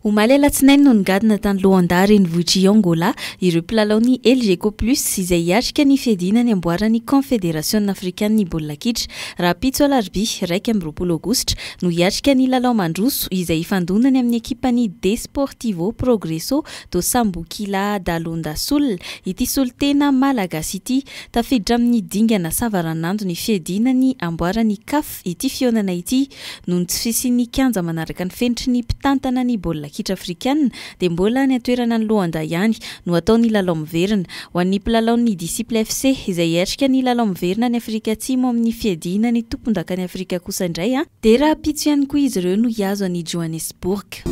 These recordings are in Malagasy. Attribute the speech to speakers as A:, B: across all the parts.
A: Omaly alatsinainy no nigadina tany Luanda renivohitry Angola ireo mpilalao LGK+ izay hiatrika ny fiadina ny amboarany Confédération africaine ny baolina kitra. Raha pitso alarobia 2 Aogositra no hiatrika ny lalao mandroso izay ifandonany amin'ny ekipany Desportivo Progresso do Sambukila da Londa Sul. Ity solitena malagasy ity tafiditra amin'ny dingana savaranando ny fiadina ny amboarany CAF ity fionana ity noho tsy fisian'ny kanja manaraka ny fenitry ny mpitantana ny baolina kitra africaine dia mbola ny atoerana ny Luanda ihany no ataony lalao miverina ho an'ny mpilalao ny Disciple FC izay hiatrika ny lalao miverina ny Afrika Atsimo amin'ny fiadina ny tompon-daka ny Afrika kosa indray dia raha pitso ihany koa izy ireo no hiazo any Johannesburg.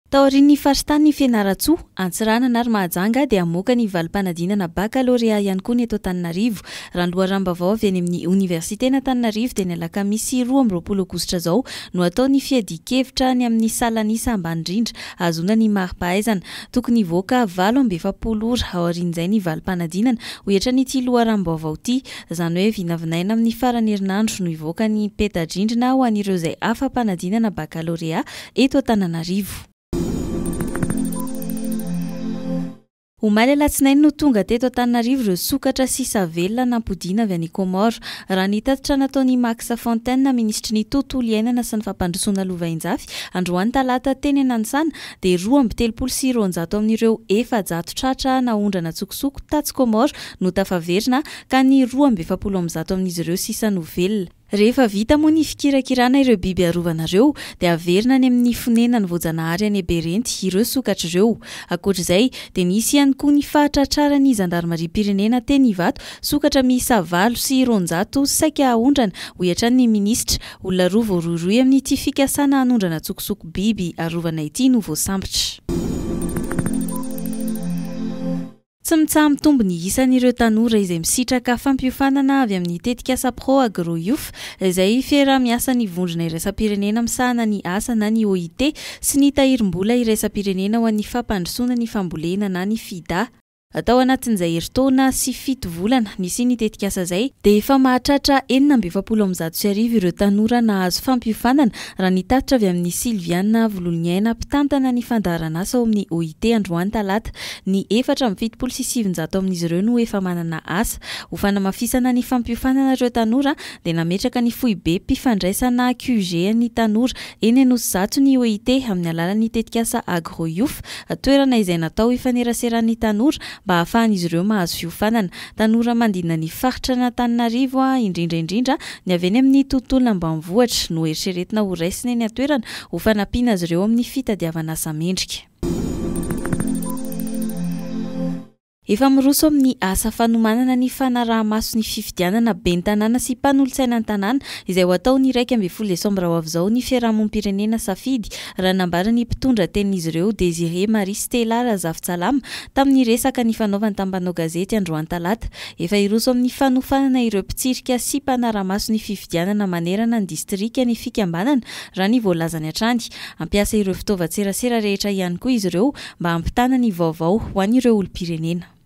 A: Taorian'ny faritany Fianaratsoa, Antsirana ary Mahajanga dia amoaka ny valim-panadinana baccalauréat ihany koa ny eto Antananarivo. Raha ny loharambavao avy any amin'ny Université n'Antananarivo dia ny alakamisy 12 Aogositra zao no atao ny fiadikevitra ny amin'ny salanisa ambany indrindra azona ny mari-pahaizana. Tokony hivoaka 7:40 ora aorian'izay ny valim-panadinana ho etran'ity loharambavao ity, izany hoe vinavinaina amin'ny farany herinandro no hivoaka ny peta-drindrina ho an'ireo izay afa-panadinana baccalauréat eto Antananarivo. Omaly alatsinainy no tonga teto Antananarivo ireo sokatra sy savelona nampodiana avy any Comore. Raha ny tatitra nataony Max Fontaine, ministry ny tontolo iainana sy ny fampandrosoana lovainjafy, androany talata teny Nanisana dia 2.30 amin'ireo 400 tratra naondrana tsokosoko tatsy Comore no tafaverina ka ny 2.70 amin'izy ireo sisa novelona. Rehefa vita moa ny fikirakirana ireo biby arovanareo dia averina any amin'ny fonenany Voajanahary any Berenty ireo sokatra ireo. Ankoatr'izay dia nisy ihany koa ny fahatratrarany Zandarmaria-pirenena teny Ivato sokatra miisa 8 sy 200 saika ahondrana ho iatran'ny ministra. Olona roa voaroiroy amin'ity fikasana hanondrana tsokosoko biby arovana ity no voasambotra. Tsy mitsaha mitombo ny isan'ireo tanora izay misitraka fampiofanana avy amin'ny tetikasa Pro Agro Youth izay fiarah-miasa ny vondrona iraisam-pirenena misahana ny asa na ny OIT sy ny tahirim-bola iraisam-pirenena ho an'ny fampandrosoana ny fambolena na ny FIDA. Atao anatin'izay herintaona sy 7 volana nisy ny tetikasa izay dia efa mahatratra 770 ireo tanora nahazo fampiofanana raha nitatitra avy amin'ny Sylviana Voloniaina mpitantana ny fandaharan'asa ao amin'ny OIT androany talata. Ny 477 amin'izy ireo no efa manana asa. Ho fanamafisana ny fampiofanana ireo tanora dia nametraka ny foibe mpifandraisana QG ny tanora eny Anosy ny OIT amin'ny alalan'ny tetikasa Agro Youth, toerana izay natao ifaneraseran'ny tanora mba ahafahan'izy ireo mahazo fiofanana. Tanora mandina ny faritra n'Antananarivo indrindra ny avy eny amin'ny tontolona ambanivohitra no eritreretina ho raisina eny atoerana ho fanampiana azy ireo amin'ny fitadiavana asa mendrika. Efa miroso amin'ny asa fanomanana ny fanaraha-maso ny fifidianana ben'ny tanàna sy mpanolotsaina ny tanàna izay ho atao ny 1 Desambra ho avy izao ny fiarahamonim-pirenena safidy raha nambarany mpitondra tenin'izy ireo Désiré Marie Stella Razafintsalama tamin'ny resaka ny fanaovany tambanao gazety androany talata. Efa iroso amin'ny fanofanana ireo mpitsirika sy mpanaraha-maso ny fifidianana manerana ny distrika ny fikambanana raha ny voalazany hatrany. Ampiasa ireo fitaovan-tserasera rehetra ihany koa izy ireo mba hampitana ny vaovao ho an'ireo olom-pirenena.